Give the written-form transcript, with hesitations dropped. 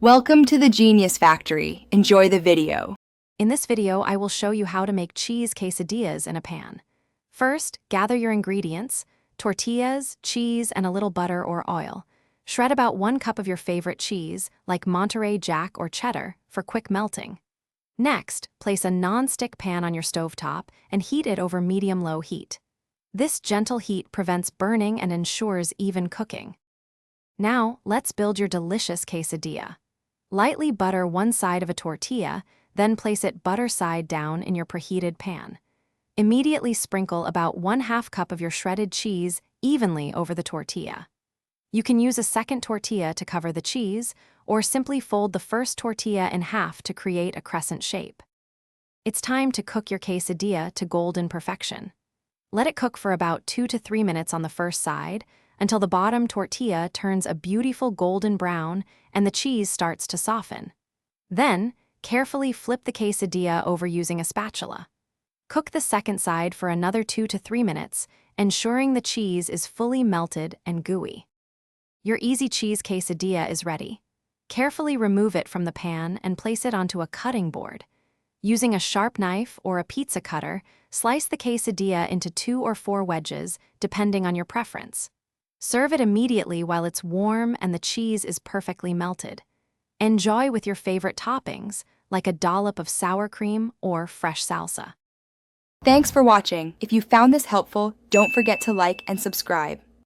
Welcome to the Genius Factory. Enjoy the video. In this video, I will show you how to make cheese quesadillas in a pan. First, gather your ingredients: tortillas, cheese, and a little butter or oil. Shred about 1 cup of your favorite cheese, like Monterey Jack or cheddar, for quick melting. Next, place a non-stick pan on your stovetop and heat it over medium-low heat. This gentle heat prevents burning and ensures even cooking. Now, let's build your delicious quesadilla. Lightly butter one side of a tortilla, then place it butter side down in your preheated pan. Immediately sprinkle about 1/2 cup of your shredded cheese evenly over the tortilla. You can use a second tortilla to cover the cheese, or simply fold the first tortilla in half to create a crescent shape. It's time to cook your quesadilla to golden perfection. Let it cook for about 2 to 3 minutes on the first side, until the bottom tortilla turns a beautiful golden brown and the cheese starts to soften. Then, carefully flip the quesadilla over using a spatula. Cook the second side for another 2 to 3 minutes, ensuring the cheese is fully melted and gooey. Your easy cheese quesadilla is ready. Carefully remove it from the pan and place it onto a cutting board. Using a sharp knife or a pizza cutter, slice the quesadilla into 2 or 4 wedges, depending on your preference. Serve it immediately while it's warm and the cheese is perfectly melted. Enjoy with your favorite toppings, like a dollop of sour cream or fresh salsa. Thanks for watching. If you found this helpful, don't forget to like and subscribe.